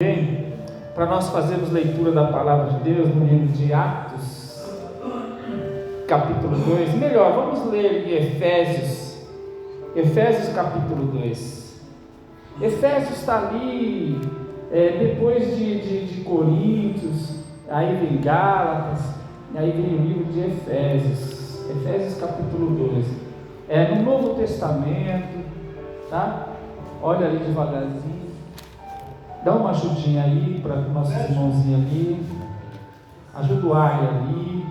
Bem, para nós fazermos leitura da palavra de Deus no livro de Atos, capítulo 2, melhor, vamos ler em Efésios capítulo 2. Efésios está ali, depois de Coríntios, aí vem Gálatas, aí vem o livro de Efésios capítulo 2, no Novo Testamento, tá? Olha ali devagarzinho. Dá uma ajudinha aí para nossos irmãozinhos ali. Ajuda o Ari ali.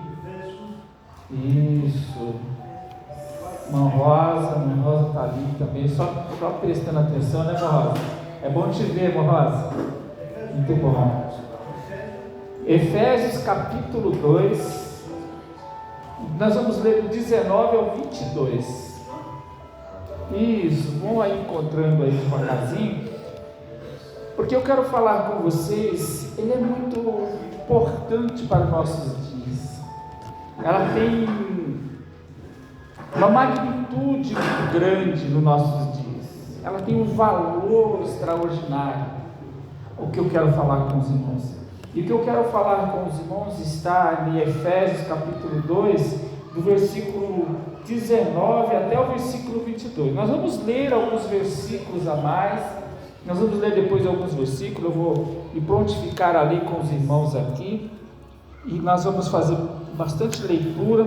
Isso. Irmã Rosa está ali também. Só prestando atenção, né, irmã Rosa? É bom te ver, irmã Rosa. Muito bom. Efésios capítulo 2. Nós vamos ler do 19 ao 22. Isso. Vão aí encontrando aí devagarzinho. Porque eu quero falar com vocês, ele é muito importante para nossos dias. Ela tem uma magnitude muito grande nos nossos dias. Ela tem um valor extraordinário. O que eu quero falar com os irmãos. E o que eu quero falar com os irmãos está em Efésios capítulo 2, do versículo 19 até o versículo 22. Nós vamos ler alguns versículos a mais. Nós vamos ler depois alguns versículos, eu vou me prontificar ali com os irmãos aqui, e nós vamos fazer bastante leitura,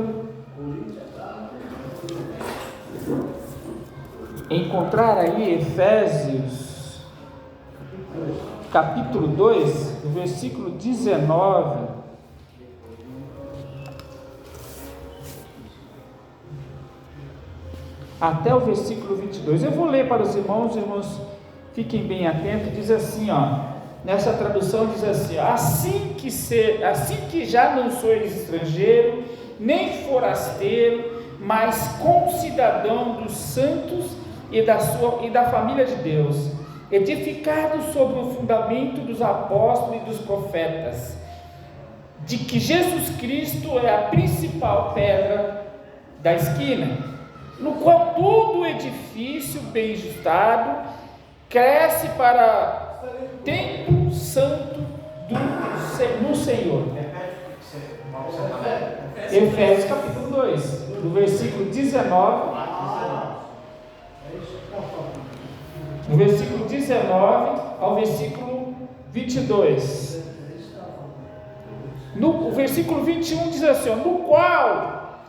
encontrar aí Efésios, capítulo 2, versículo 19, até o versículo 22, eu vou ler para os irmãos fiquem bem atentos, diz assim, nessa tradução diz assim, assim que já não sois estrangeiro, nem forasteiro, mas concidadão dos santos e da família de Deus, edificado sobre o fundamento dos apóstolos e dos profetas, de que Jesus Cristo é a principal pedra da esquina, no qual todo o edifício bem ajustado cresce para templo santo no Senhor. Efésios capítulo 2, do versículo 19, do versículo 19 ao versículo 22. O versículo 21 diz assim, no qual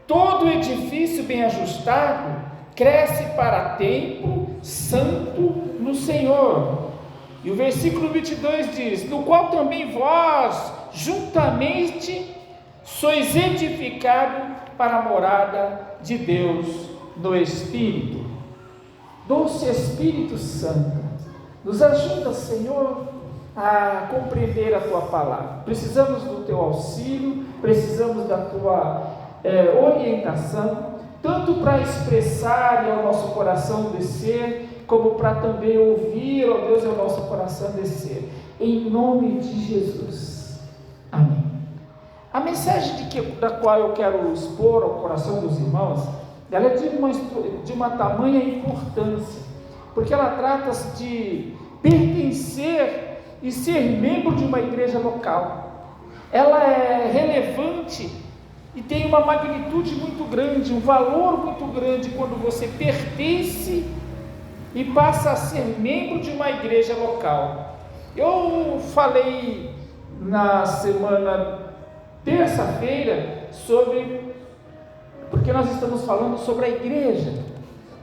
todo edifício bem ajustado cresce para templo santo no Senhor. E o versículo 22 diz, no qual também vós juntamente sois edificados para a morada de Deus no Espírito. Doce Espírito Santo, nos ajuda, Senhor, a compreender a Tua palavra. Precisamos do Teu auxílio, precisamos da Tua orientação, tanto para expressar e ao nosso coração descer, como para também ouvir, ó Deus, e ao nosso coração descer, em nome de Jesus, amém. A mensagem da qual eu quero expor ao coração dos irmãos, ela é de uma tamanha importância, porque ela trata-se de pertencer e ser membro de uma igreja local. Ela é relevante e tem uma magnitude muito grande, um valor muito grande quando você pertence e passa a ser membro de uma igreja local. Eu falei na semana terça-feira porque nós estamos falando sobre a igreja,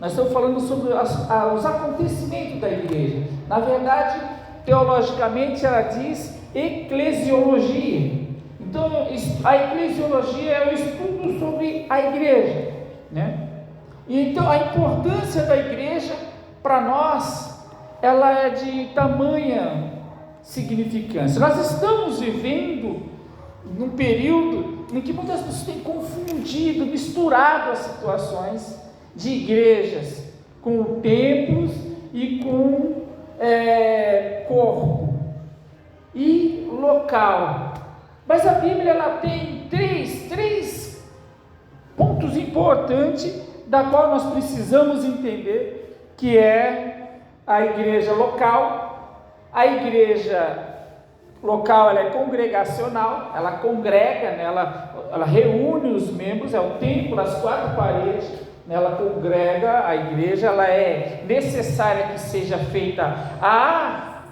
nós estamos falando sobre os acontecimentos da igreja. Na verdade, teologicamente ela diz eclesiologia. Então, a eclesiologia é o estudo sobre a igreja, né? E então, a importância da igreja, para nós, ela é de tamanha significância. Nós estamos vivendo num período em que muitas pessoas têm confundido, misturado as situações de igrejas com templos e com corpo e local. Mas a Bíblia ela tem três pontos importantes da qual nós precisamos entender, que é a igreja local, A igreja local, ela é congregacional, ela congrega, né? ela reúne os membros, é o templo, as quatro paredes, né? Ela congrega a igreja, ela é necessária que seja feita a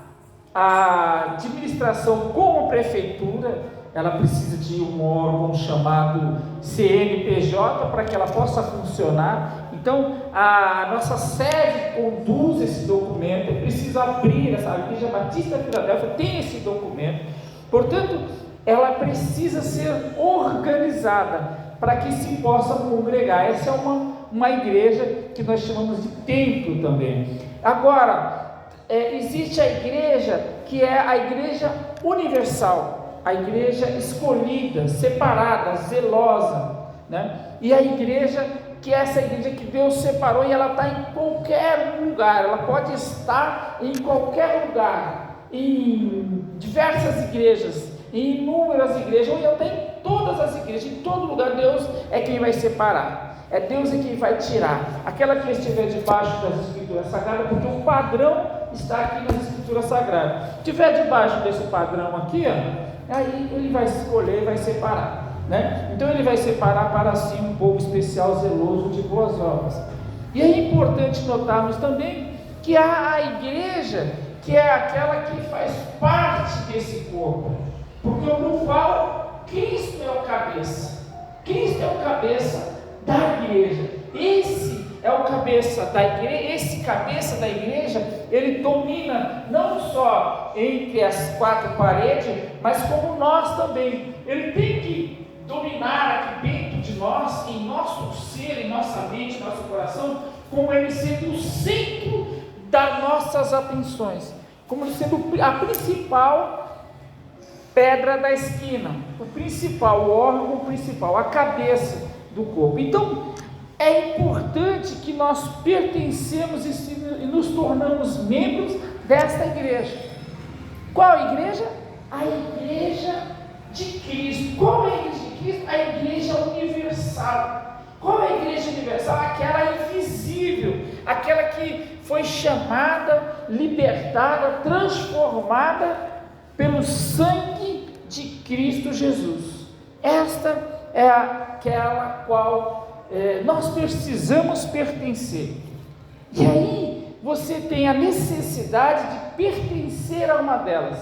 administração com a prefeitura. Ela precisa de um órgão chamado CNPJ para que ela possa funcionar. Então, a nossa sede conduz esse documento. Eu preciso abrir, a Igreja Batista Filadélfia tem esse documento. Portanto, ela precisa ser organizada para que se possa congregar. Essa é uma igreja que nós chamamos de templo também. Agora, existe a igreja que é a igreja universal, a igreja escolhida, separada, zelosa, né? E a igreja que é essa igreja que Deus separou, e ela está em qualquer lugar, ela pode estar em qualquer lugar, em diversas igrejas, em inúmeras igrejas, ou até em todas as igrejas, em todo lugar. Deus é quem vai separar, é Deus é quem vai tirar aquela que estiver debaixo das escrituras sagradas, porque o padrão está aqui nas escrituras sagradas. Se estiver debaixo desse padrão aqui, aí ele vai escolher, vai separar, né? Então ele vai separar para si um povo especial, zeloso de boas obras. E é importante notarmos também que há a igreja que é aquela que faz parte desse corpo, porque no qual Cristo é o cabeça. Cristo é o cabeça da igreja. Esse é o cabeça da igreja. Esse cabeça da igreja, ele domina não só entre as quatro paredes, mas como nós também. Ele tem que dominar aqui dentro de nós, em nosso ser, em nossa mente, em nosso coração, como ele sendo o centro das nossas atenções, como ele sendo a principal pedra da esquina, o principal, o órgão principal, a cabeça do corpo. Então, é importante que nós pertencemos e nos tornamos membros desta igreja. Qual igreja? A igreja de Cristo. Qual é a igreja de Cristo? A igreja universal. Qual é a igreja universal? Aquela invisível, aquela que foi chamada, libertada, transformada pelo sangue de Cristo Jesus. Esta é aquela qual nós precisamos pertencer. E aí você tem a necessidade de pertencer a uma delas.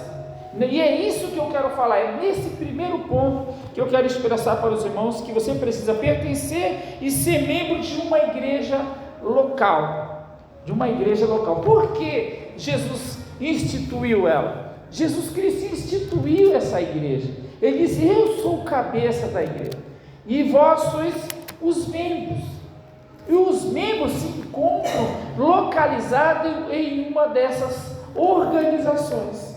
E é isso que eu quero falar, é nesse primeiro ponto que eu quero expressar para os irmãos, que você precisa pertencer e ser membro de uma igreja local. De uma igreja local. Por que Jesus instituiu ela? Jesus Cristo instituiu essa igreja. Ele disse: eu sou o cabeça da igreja, e vós sois os membros. E os membros se encontram localizados em uma dessas organizações.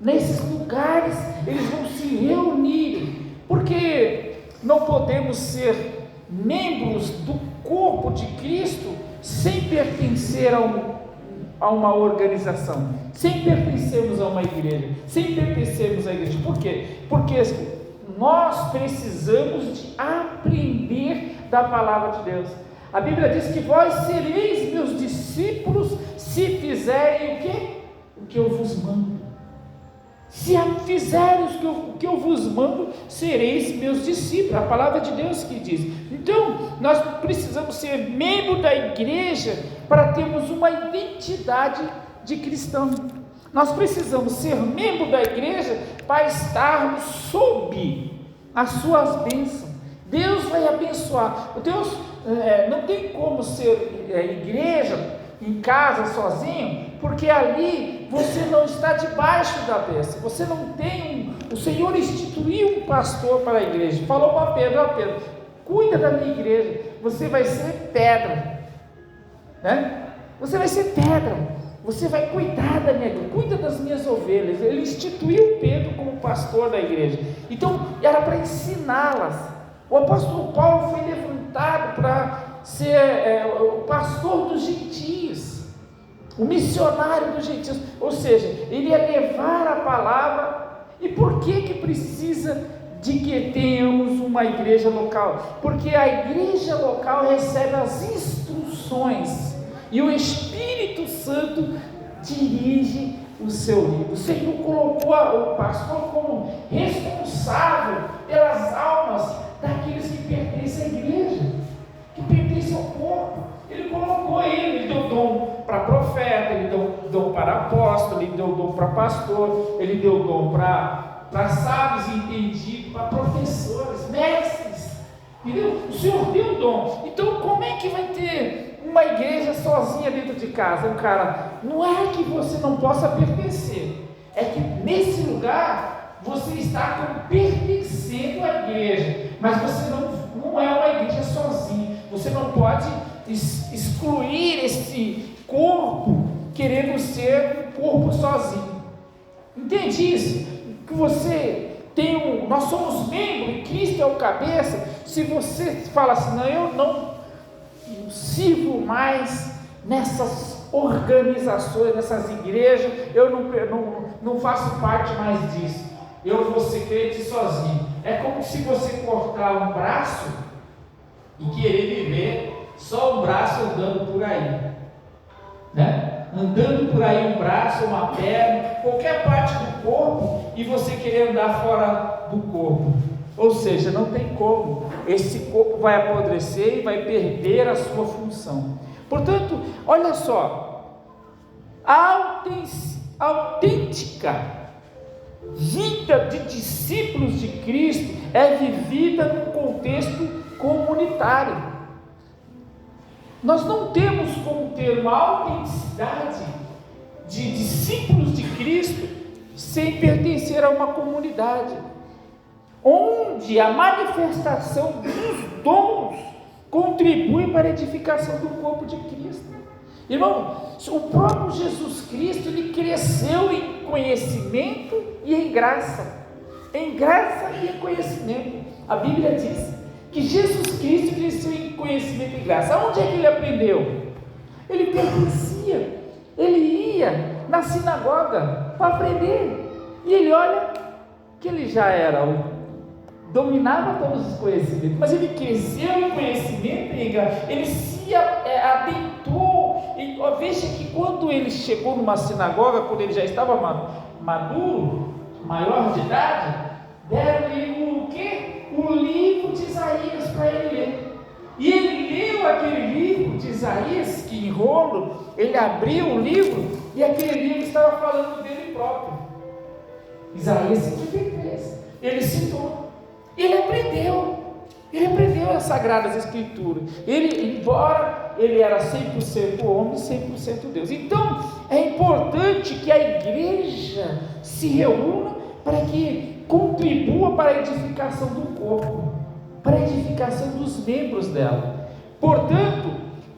Nesses lugares eles vão se reunir, porque não podemos ser membros do corpo de Cristo sem pertencer a uma organização, sem pertencermos a uma igreja, sem pertencermos à igreja. Por quê? Porque nós precisamos de aprender da palavra de Deus. A Bíblia diz que vós sereis meus discípulos se fizerem o quê? O que eu vos mando. Se fizerem o que eu vos mando, sereis meus discípulos. A palavra de Deus que diz. Então, nós precisamos ser membro da igreja para termos uma identidade de cristão. Nós precisamos ser membro da igreja para estarmos sob as suas bênçãos. Deus vai abençoar. Deus não tem como ser igreja em casa sozinho, porque ali você não está debaixo da bênção. Você não tem o Senhor instituiu um pastor para a igreja. Falou para Pedro: Pedro, cuida da minha igreja. Você vai ser pedra, né? Você vai ser pedra. Você vai cuidar da minha igreja, cuida das minhas ovelhas. Ele instituiu Pedro como pastor da igreja. Então era para ensiná-las. O apóstolo Paulo foi levantado para ser o pastor dos gentios, o missionário dos gentios, ou seja, ele ia levar a palavra. E por que precisa de que tenhamos uma igreja local? Porque a igreja local recebe as instruções e o Espírito Santo dirige o seu líder. O Senhor colocou o pastor como responsável pelas almas daqueles que pertencem à igreja, que pertencem ao corpo. Ele colocou ele deu dom para profeta, ele deu dom para apóstolo, ele deu dom para pastor, ele deu dom para sábios e entendidos, para professores, mestres, entendeu? O Senhor deu dom. Então como é que vai ter uma igreja sozinha dentro de casa? Um cara, não é que você não possa pertencer, é que nesse lugar você está como pertencendo à igreja, mas você não é uma igreja sozinha. Você não pode excluir esse corpo querendo ser um corpo sozinho. Entende isso? Que você tem nós somos membros e Cristo é o cabeça. Se você fala assim, não, eu não sirvo mais nessas organizações, nessas igrejas, eu não faço parte mais disso, eu vou ser crente sozinho. É como se você cortar um braço e querer viver só um braço andando por aí, né? Andando por aí um braço, uma perna, qualquer parte do corpo, e você querer andar fora do corpo. Ou seja, não tem como. Esse corpo vai apodrecer e vai perder a sua função. Portanto, olha só, a autêntica vida de discípulos de Cristo é vivida num contexto comunitário. Nós não temos como ter uma autenticidade de discípulos de Cristo sem pertencer a uma comunidade, onde a manifestação dos dons contribui para a edificação do corpo de Cristo. Irmão, o próprio Jesus Cristo, ele cresceu em conhecimento e em graça e em conhecimento. A Bíblia diz que Jesus Cristo cresceu em conhecimento e graça. Onde é que ele aprendeu? Ele pertencia, ele ia na sinagoga para aprender, e ele olha que ele já dominava todos os conhecimentos, mas ele cresceu em conhecimento e em graça, ele se adentrou, e veja que quando ele chegou numa sinagoga, quando ele já estava maduro, maior de idade, deram-lhe o quê? O livro de Isaías para ele ler. E ele leu aquele livro de Isaías, que enrolo, ele abriu o livro e aquele livro estava falando dele próprio. Isaías 53. Ele citou, ele aprendeu as Sagradas Escrituras. Ele, embora ele era 100% homem, 100% Deus. Então é importante que a igreja se reúna para que contribua para a edificação do corpo, para a edificação dos membros dela. Portanto,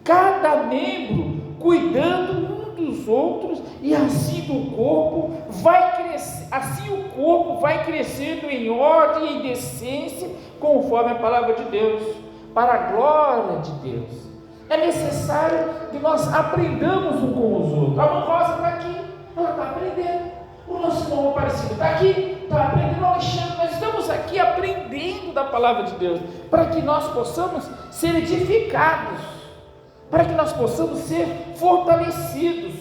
cada membro cuidando um dos outros, e assim o corpo vai crescer, assim o corpo vai crescendo em ordem e decência, conforme a palavra de Deus, para a glória de Deus. É necessário que nós aprendamos um com os outros. A mãe Rosa está aqui, ela está aprendendo. O nosso irmão Aparecido está aqui, está aprendendo. Alexandre, nós estamos aqui aprendendo da palavra de Deus, para que nós possamos ser edificados, para que nós possamos ser fortalecidos,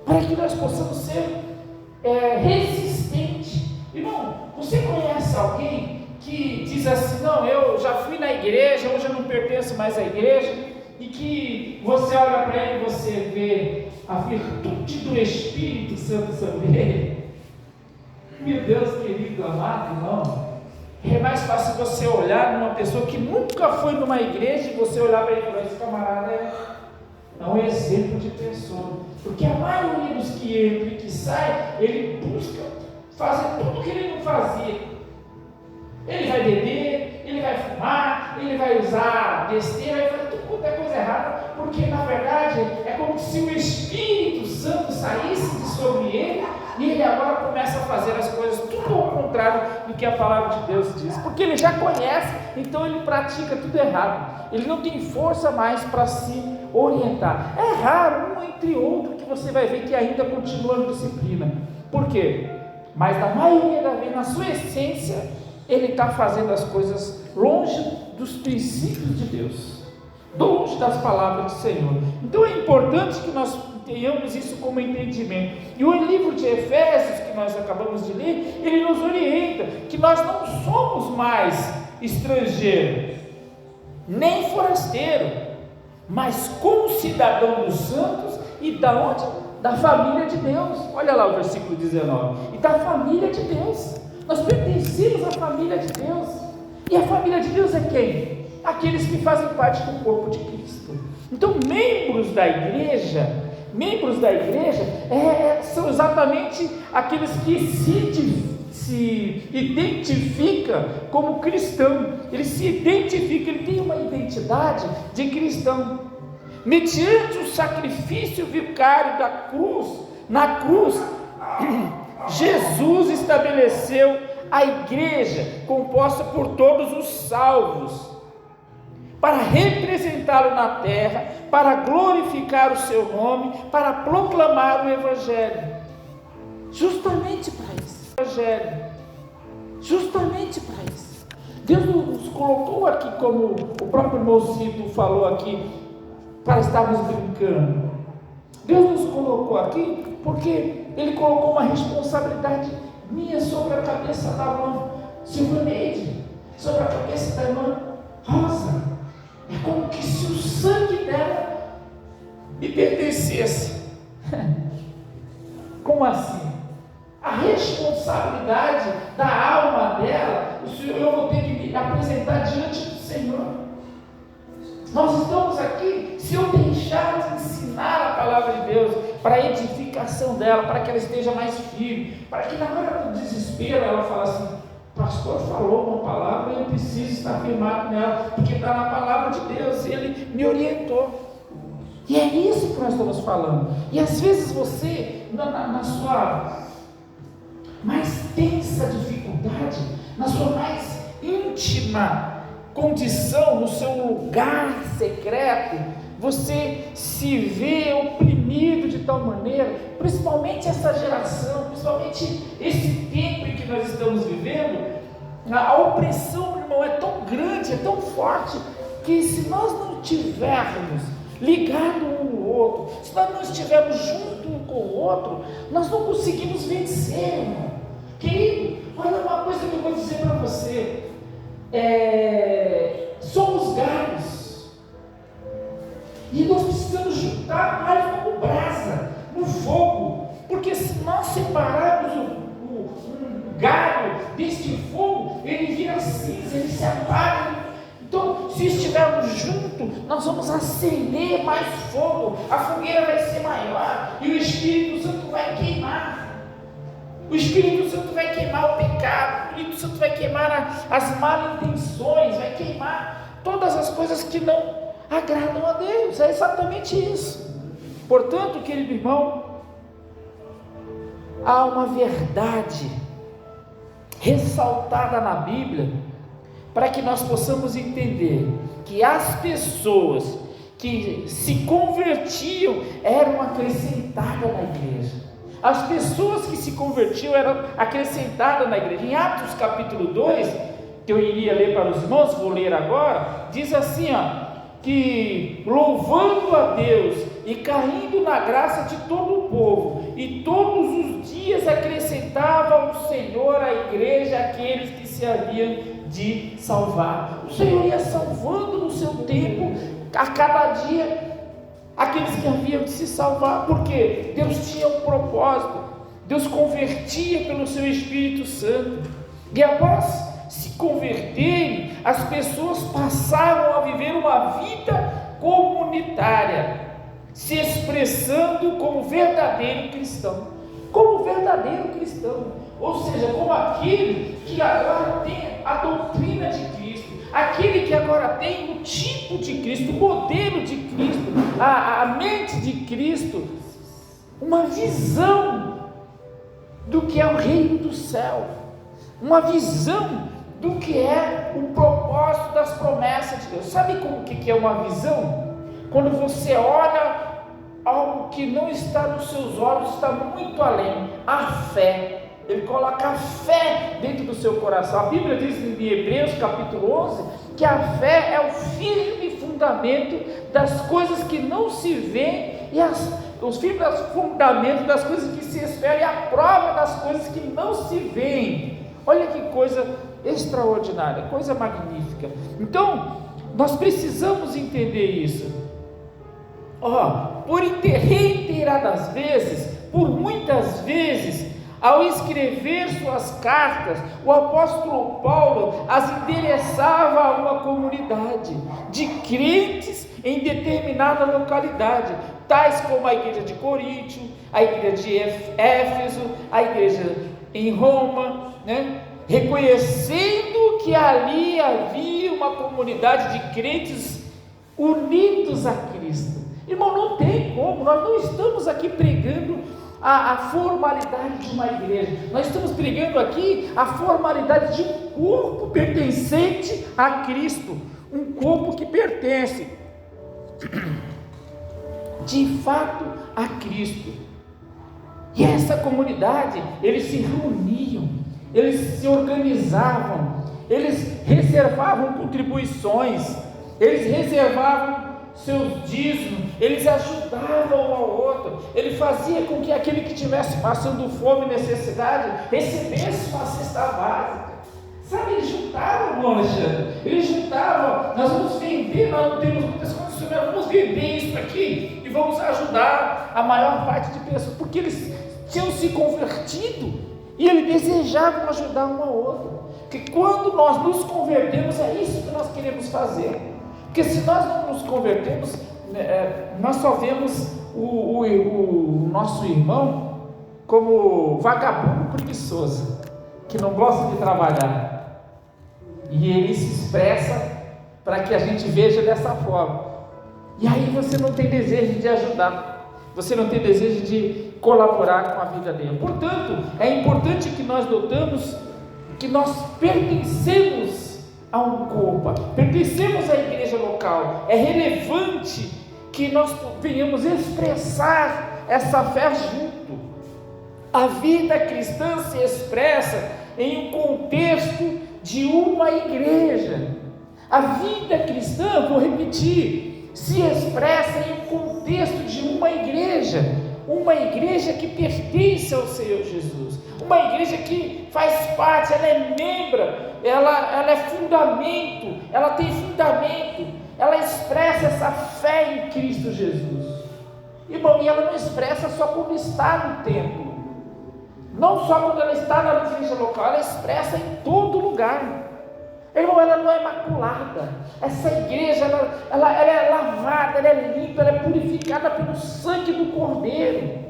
para que nós possamos ser resistentes. Irmão, você conhece alguém que diz assim, não, eu já fui na igreja, hoje eu não pertenço mais à igreja, e que você olha para ele e você vê a virtude do Espírito Santo sobre ele? Meu Deus querido, amado irmão, é mais fácil você olhar numa pessoa que nunca foi numa igreja e você olhar para ele e falar, esse camarada é um exemplo de pessoa, porque a maioria dos que entra e que sai, ele busca fazer tudo que ele não fazia. Ele vai beber, ele vai fumar, ele vai usar besteira, ele vai fazer tudo quanto é coisa errada, porque na verdade é como se o Espírito Santo saísse de sobre ele, e ele agora começa a fazer as coisas tudo ao contrário do que a palavra de Deus diz, porque ele já conhece, então ele pratica tudo errado, ele não tem força mais para se orientar. É raro um entre outro que você vai ver que ainda continua a disciplina. Por quê? Mas na maioria da vez, na sua essência, ele está fazendo as coisas longe dos princípios de Deus, longe das palavras do Senhor. Então é importante que nós tenhamos isso como entendimento. E o livro de Efésios, que nós acabamos de ler, ele nos orienta que nós não somos mais estrangeiro, nem forasteiro, mas concidadão dos santos e da onde? Da família de Deus. Olha lá o versículo 19. E da família de Deus. Nós pertencemos à família de Deus. E a família de Deus é quem? Aqueles que fazem parte do corpo de Cristo. Então, membros da igreja são exatamente aqueles que se identifica como cristão. Ele se identifica, ele tem uma identidade de cristão, mediante o sacrifício vicário da cruz. Na cruz, Jesus estabeleceu a igreja, composta por todos os salvos, para representá-lo na terra, para glorificar o seu nome, para proclamar o Evangelho, justamente para isso. Deus nos colocou aqui, como o próprio Mocito falou aqui, para estarmos brincando. Deus nos colocou aqui porque Ele colocou uma responsabilidade minha sobre a cabeça da irmã Silvaneide, sobre a cabeça da irmã Rosa. É como que se o sangue dela me pertencesse. Como assim? A responsabilidade da alma dela, eu vou ter que me apresentar diante do Senhor. Nós estamos aqui, se eu deixar de ensinar a palavra de Deus para a edificação dela, para que ela esteja mais firme, para que na hora do desespero ela fale assim: o pastor falou uma palavra e eu preciso estar firmado nela, porque está na palavra de Deus, ele me orientou. E é isso que nós estamos falando. E às vezes você, na sua mais tensa dificuldade, na sua mais íntima condição, no seu lugar secreto, você se vê oprimido de tal maneira, principalmente essa geração, principalmente esse tempo em que nós estamos vivendo, a opressão, meu irmão, é tão grande, é tão forte, que se nós não tivermos ligado um no outro, se nós não estivermos junto um com o outro, nós não conseguimos vencer, irmão. Querido, olha uma coisa que eu vou dizer para você, somos galhos, e nós precisamos juntar galhos como brasa, no fogo, porque se nós separarmos um galho deste fogo, ele vira cinza, ele se apaga. Então, se estivermos juntos, nós vamos acender mais fogo, a fogueira vai ser maior, e o Espírito Santo vai queimar. O Espírito Santo vai queimar o pecado, o Espírito Santo vai queimar as mal intenções, vai queimar todas as coisas que não agradam a Deus. É exatamente isso. Portanto, querido irmão, há uma verdade ressaltada na Bíblia, para que nós possamos entender que as pessoas que se convertiam eram acrescentadas na igreja. As pessoas que se convertiam eram acrescentadas na igreja. Em Atos capítulo 2, que eu iria ler para os irmãos, vou ler agora, diz assim, que louvando a Deus e caindo na graça de todo o povo, e todos os dias acrescentava o Senhor à igreja aqueles que se haviam de salvar. O Senhor ia salvando no seu tempo, a cada dia, aqueles que haviam de se salvar, porque Deus tinha um propósito. Deus convertia pelo seu Espírito Santo, e após se converterem, as pessoas passaram a viver uma vida comunitária, se expressando como verdadeiro cristão, ou seja, como aquele que agora tem a doutrina de Cristo, aquele que agora tem o tipo de Cristo, o modelo de Cristo, a mente de Cristo, uma visão do que é o reino do céu, uma visão do que é o propósito das promessas de Deus. Sabe como que é uma visão? Quando você olha algo que não está nos seus olhos, está muito além, a fé. Ele coloca a fé dentro do seu coração. A Bíblia diz em Hebreus capítulo 11, que a fé é o firme fundamento das coisas que não se veem os firmes fundamentos das coisas que se esperam e a prova das coisas que não se veem. Olha que coisa extraordinária, coisa magnífica. Então, nós precisamos entender isso. Por reiteradas vezes, por muitas vezes, ao escrever suas cartas, o apóstolo Paulo as endereçava a uma comunidade de crentes em determinada localidade, tais como a igreja de Coríntio, a igreja de Éfeso, a igreja em Roma, reconhecendo que ali havia uma comunidade de crentes unidos a Cristo. Irmão, não tem como, nós não estamos aqui pregando a formalidade de uma igreja, nós estamos pregando aqui a formalidade de um corpo pertencente a Cristo, um corpo que pertence de fato a Cristo. E essa comunidade, eles se reuniam, eles se organizavam, eles reservavam contribuições, eles reservavam seus dízimos, eles ajudavam um ao outro, ele fazia com que aquele que estivesse passando fome e necessidade recebesse uma cesta básica. Sabe, eles juntavam, irmão Alexandre, eles juntavam, nós vamos vender, nós não temos muitas condições, nós vamos vender isso aqui e vamos ajudar a maior parte de pessoas, porque eles tinham se convertido e eles desejavam ajudar um ao outro. Porque quando nós nos convertemos, é isso que nós queremos fazer. Porque se nós não nos convertemos, nós só vemos o nosso irmão como vagabundo preguiçoso, que não gosta de trabalhar, e ele se expressa para que a gente veja dessa forma, e aí você não tem desejo de ajudar, você não tem desejo de colaborar com a vida dele. Portanto, é importante que nós notamos que nós pertencemos a um corpo, pertencemos à igreja local. É relevante que nós venhamos expressar essa fé junto. A vida cristã se expressa em um contexto de uma igreja. A vida cristã, vou repetir, se expressa em um contexto de uma igreja que pertence ao Senhor Jesus, uma igreja que faz parte, ela é membro, ela é fundamento, ela tem fundamento, ela expressa essa fé em Cristo Jesus. Irmão, e ela não expressa só quando está no templo, não só quando ela está na igreja local, ela expressa em todo lugar. Irmão, ela não é maculada, essa igreja, ela é lavada, ela é limpa, ela é purificada pelo sangue do Cordeiro.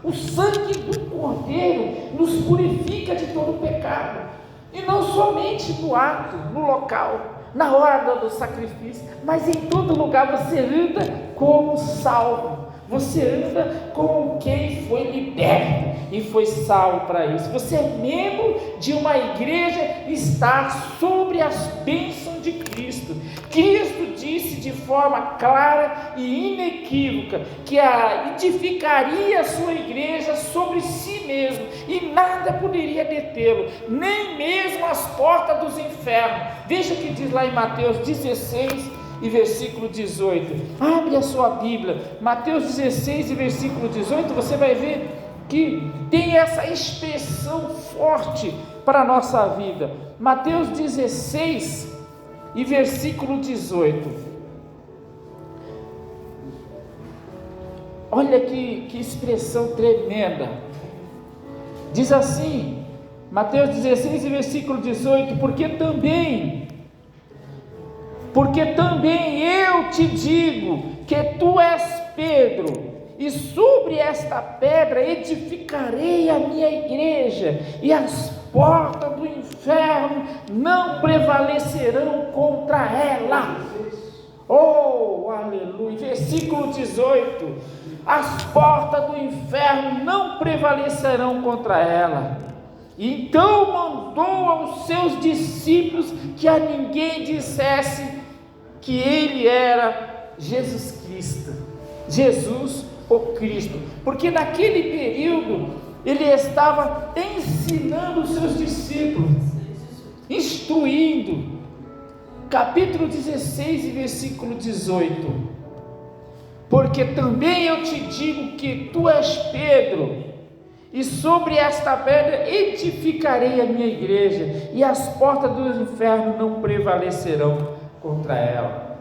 O sangue do Cordeiro nos purifica de todo pecado, e não somente no ato, no local, na hora do sacrifício, mas em todo lugar. Você anda como salvo, você anda como quem foi liberto e foi salvo para isso. Você é membro de uma igreja e está sobre as bênçãos de Cristo. Cristo disse de forma clara e inequívoca que edificaria a sua igreja sobre si mesmo, e nada poderia detê-lo, nem mesmo as portas dos infernos. Veja o que diz lá em Mateus 16 e versículo 18, abre a sua Bíblia, Mateus 16 e versículo 18, você vai ver que tem essa expressão forte para a nossa vida. Mateus 16 e versículo 18, olha que expressão tremenda, diz assim, Mateus 16 e versículo 18, porque também eu te digo que tu és Pedro, e sobre esta pedra edificarei a minha igreja, e as portas do inferno não prevalecerão contra ela. Oh, aleluia. Versículo 18, as portas do inferno não prevalecerão contra ela. Então mandou aos seus discípulos que a ninguém dissesse que ele era Jesus Cristo, Jesus o Cristo, porque naquele período ele estava ensinando os seus discípulos, instruindo. Capítulo 16 e versículo 18, porque também eu te digo que tu és Pedro, e sobre esta pedra edificarei a minha igreja, e as portas do inferno não prevalecerão contra ela.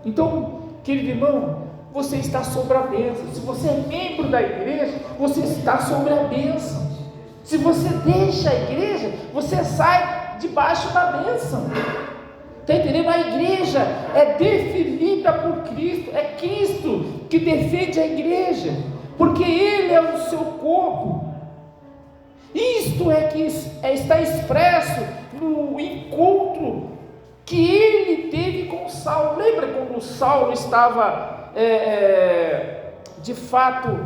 Então, querido irmão, você está sobre a bênção. Se você é membro da igreja, você está sobre a bênção. Se você deixa a igreja, você sai debaixo da bênção. Está entendendo? A igreja é definida por Cristo. É Cristo que defende a igreja, porque Ele é o seu corpo. Isto é que está expresso no encontro que ele teve com Saulo. Lembra quando Saulo estava de fato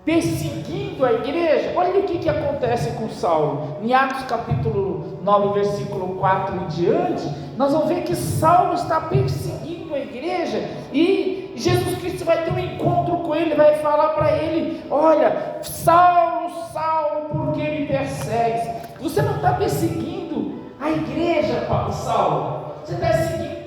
perseguindo a igreja? Olha o que acontece com Saulo. Em Atos capítulo 9, versículo 4 em diante, nós vamos ver que Saulo está perseguindo a igreja, e Jesus Cristo vai ter um encontro com ele, vai falar para ele: olha, Saulo, Saulo, por que me persegues? Você não está perseguindo a igreja, Saulo, você está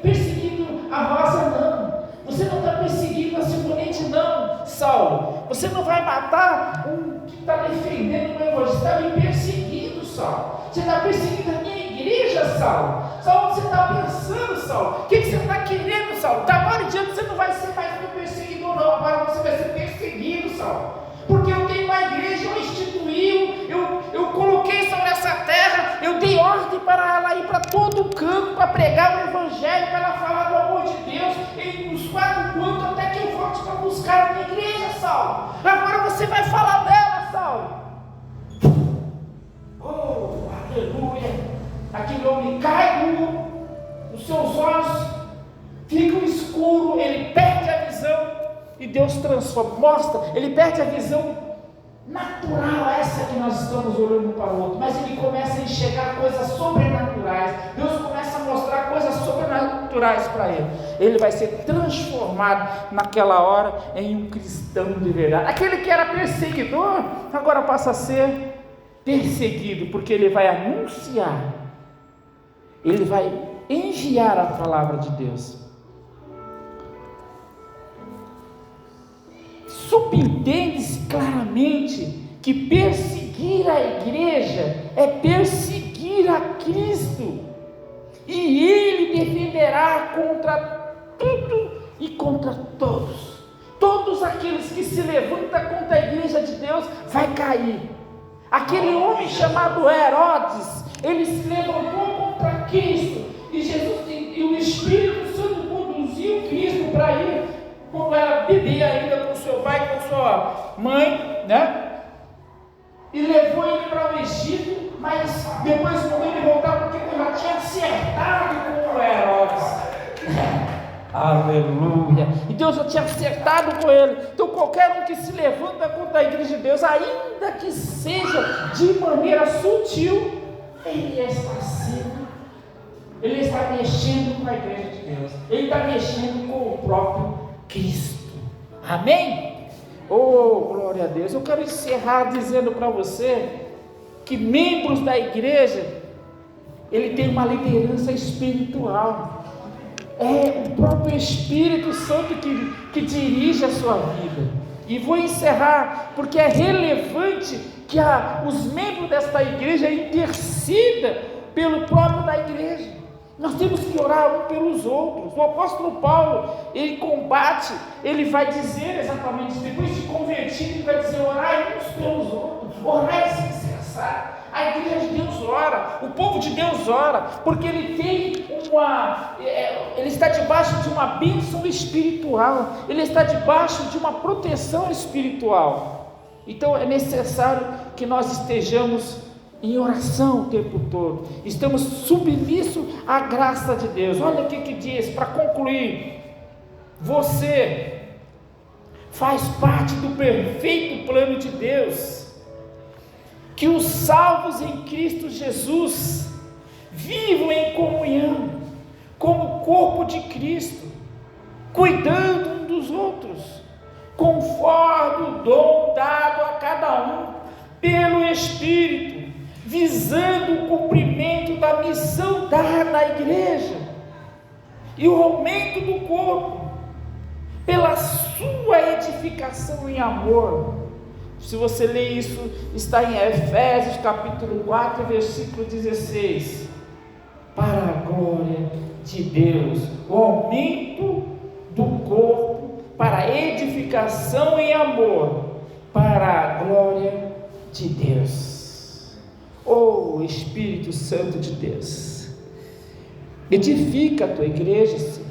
perseguindo a rosa, não. Você não está perseguindo a Simonete, não, Saulo. Você não vai matar um que está defendendo o meu evangelho. Você está me perseguindo, Saulo. Você está perseguindo a minha igreja, Saulo. Saulo, você está pensando, Saulo? O que você está querendo, Saulo? Da agora em diante você não vai ser mais meu perseguidor, não. Agora você vai ser perseguido, Saulo. Porque eu tenho uma igreja, eu instituí, eu coloquei sobre essa terra, eu dei ordem para ela ir para todo o campo, para pregar o evangelho, para ela falar do amor de Deus, nos 4 cantos, até que eu volte para buscar a minha igreja, Saulo. Agora você vai falar dela, Saulo. Oh, aleluia! Aquele homem cai os seus olhos ficam escuros, ele perde a visão, e Deus transforma, mostra, ele perde a visão natural, essa que nós estamos olhando para o outro, mas ele começa a enxergar coisas sobrenaturais. Deus começa a mostrar coisas sobrenaturais para ele vai ser transformado naquela hora em um cristão de verdade. Aquele que era perseguidor, agora passa a ser perseguido, porque ele vai anunciar, ele vai enviar a palavra de Deus. Subentende-se claramente que perseguir a igreja é perseguir a Cristo, e Ele defenderá contra tudo e contra todos. Todos aqueles que se levantam contra a igreja de Deus vai cair. Aquele homem chamado Herodes, ele se levantou contra Cristo, e Jesus e o Espírito Santo conduziu Cristo para ir, quando era bebê ainda, com seu pai, com sua mãe, né? E levou ele para o Egito, mas depois mandou ele voltar, porque ele já tinha acertado com o Herodes. Aleluia! E Deus já tinha acertado com ele. Então qualquer um que se levanta contra a igreja de Deus, ainda que seja de maneira sutil, ele está mexendo com a igreja de Deus, ele está mexendo com o próprio Cristo. Amém? Oh, glória a Deus. Eu quero encerrar dizendo para você que membros da igreja, ele tem uma liderança espiritual. É o próprio Espírito Santo que dirige a sua vida. E vou encerrar, porque é relevante que os membros desta igreja intercedam pelo próprio da igreja. Nós temos que orar um pelos outros. O apóstolo Paulo, ele combate, ele vai dizer exatamente, depois de convertido, ele vai dizer: orai uns pelos outros, orai sem cessar. A igreja de Deus ora, o povo de Deus ora, porque ele está debaixo de uma bênção espiritual, ele está debaixo de uma proteção espiritual. Então é necessário que nós estejamos em oração o tempo todo, estamos submissos à graça de Deus. Olha o que diz, para concluir: você faz parte do perfeito plano de Deus, que os salvos em Cristo Jesus vivam em comunhão, como corpo de Cristo, cuidando um dos outros, conforme o dom dado a cada um pelo Espírito, visando o cumprimento da missão dada à igreja e o aumento do corpo, pela sua edificação em amor. Se você ler isso, está em Efésios capítulo 4, versículo 16. Para a glória de Deus, o aumento do corpo, para a edificação em amor, para a glória de Deus. Oh Espírito Santo de Deus, edifica a tua igreja, Senhor.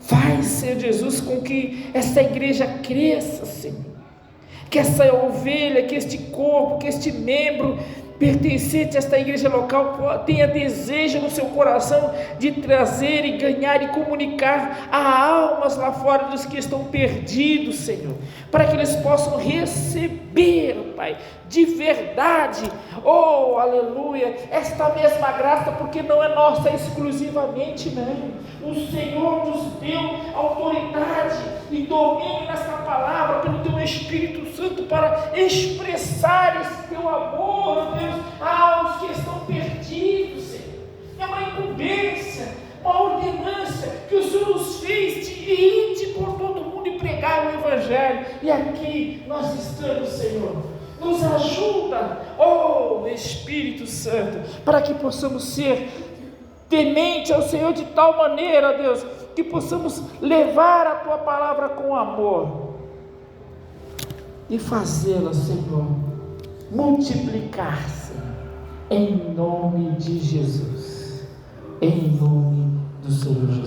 Faz, Senhor Jesus, com que essa igreja cresça, Senhor. Que essa ovelha, que este corpo, que este membro pertencente a esta igreja local tenha desejo no seu coração de trazer e ganhar e comunicar a almas lá fora dos que estão perdidos, Senhor, para que eles possam receber, Pai, de verdade, oh aleluia, esta mesma graça, porque não é nossa exclusivamente, não. O Senhor nos deu autoridade e domínio nesta palavra pelo teu Espírito Santo para expressar esse teu amor, Deus, aos que estão perdidos, Senhor. É uma incumbência, uma ordenança que o Senhor nos fez de ir por todo mundo e pregar o Evangelho. E aqui nós estamos, Senhor. Nos ajuda, oh Espírito Santo, para que possamos ser temente ao Senhor de tal maneira, Deus, que possamos levar a tua palavra com amor e fazê-la, Senhor, multiplicar-se em nome de Jesus, em nome do Senhor Jesus.